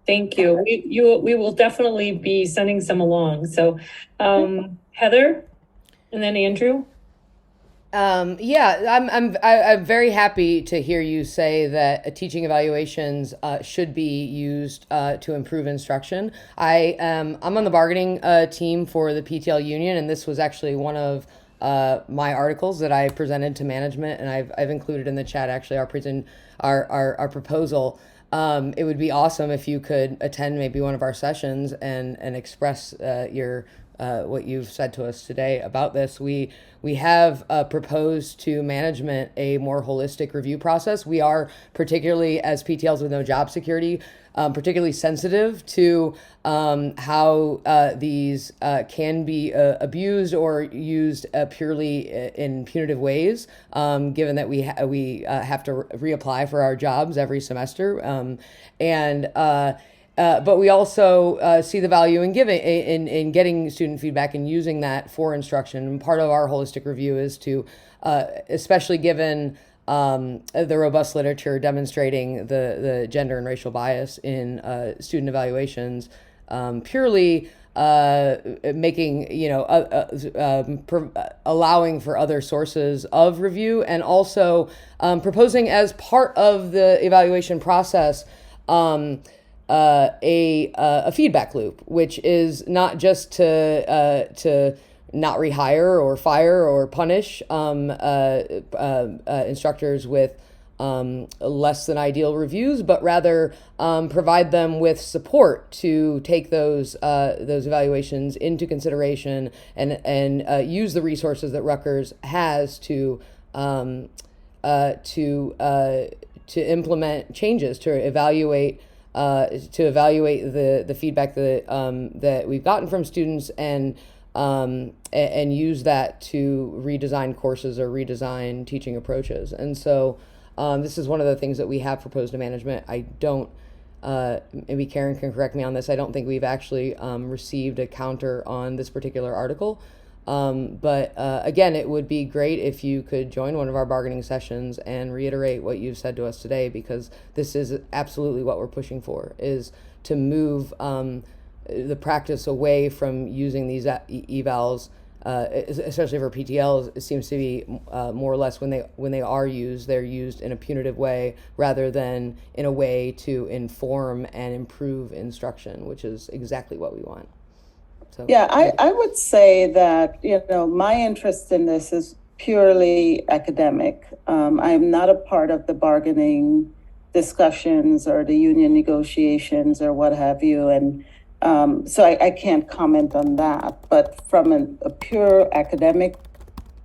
Thank you. We will definitely be sending some along. So, Heather, and then Andrew. I'm very happy to hear you say that teaching evaluations should be used to improve instruction. I'm on the bargaining team for the PTL union, and this was actually one of my articles that I presented to management, and I've included in the chat actually our proposal. It would be awesome if you could attend maybe one of our sessions and express your what you've said to us today about this. We have proposed to management a more holistic review process. We are, particularly as PTLs with no job security, particularly sensitive to how these can be abused or used purely in punitive ways, given that we have to reapply for our jobs every semester. But we also see the value in giving in getting student feedback and using that for instruction. And part of our holistic review is to, especially given the robust literature demonstrating the gender and racial bias in student evaluations, purely making allowing for other sources of review, and also proposing as part of the evaluation process. A feedback loop, which is not just to not rehire or fire or punish instructors with less than ideal reviews, but rather provide them with support to take those evaluations into consideration and use the resources that Rutgers has to implement changes to evaluate the feedback that we've gotten from students and use that to redesign courses or redesign teaching approaches. And so this is one of the things that we have proposed to management. I don't, maybe Karen can correct me on this, I don't think we've actually received a counter on this particular article. But again, it would be great if you could join one of our bargaining sessions and reiterate what you've said to us today, because this is absolutely what we're pushing for, is to move the practice away from using these evals, especially for PTLs. It seems to be more or less when they are used, they're used in a punitive way rather than in a way to inform and improve instruction, which is exactly what we want. So, yeah, I would say that, my interest in this is purely academic. I'm not a part of the bargaining discussions or the union negotiations or what have you. And so I can't comment on that. But from a pure academic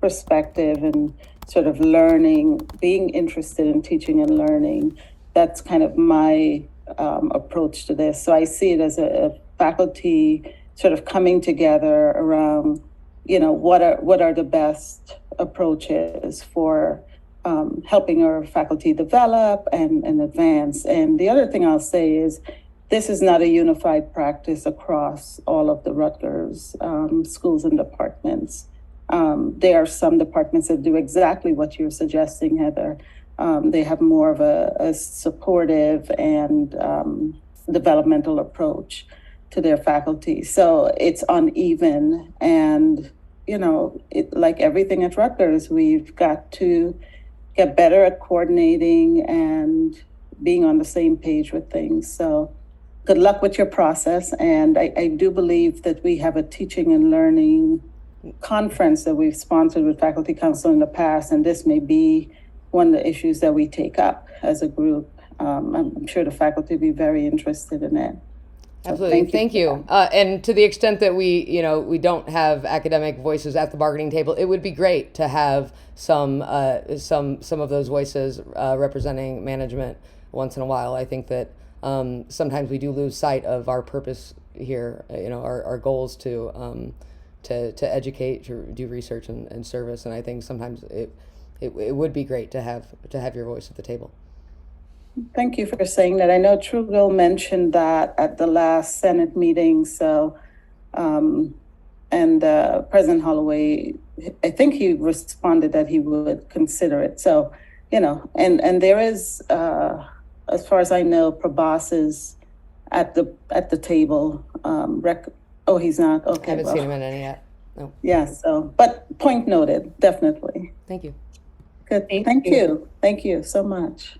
perspective and sort of learning, being interested in teaching and learning, that's kind of my approach to this. So I see it as a faculty sort of coming together around, what are the best approaches for helping our faculty develop and advance. And the other thing I'll say is this is not a unified practice across all of the Rutgers schools and departments. There are some departments that do exactly what you're suggesting, Heather. They have more of a supportive and developmental approach to their faculty. So it's uneven. And, like everything at Rutgers, we've got to get better at coordinating and being on the same page with things. So good luck with your process. And I do believe that we have a teaching and learning conference that we've sponsored with Faculty Council in the past. And this may be one of the issues that we take up as a group. I'm sure the faculty will be very interested in it. Absolutely. Thank you. And to the extent that we don't have academic voices at the bargaining table, it would be great to have some of those voices representing management once in a while. I think that sometimes we do lose sight of our purpose here. Our goals to educate, to do research and service. And I think sometimes it would be great to have your voice at the table. Thank you for saying that. I know Trugill mentioned that at the last Senate meeting. So, and President Holloway, I think he responded that he would consider it. So, and there is, as far as I know, Probost's at the table. Oh, he's not? I Okay. haven't seen him in any yet. No. Yeah, so, but point noted, definitely. Thank you. Good. Thank Thank you. you. Thank you so much.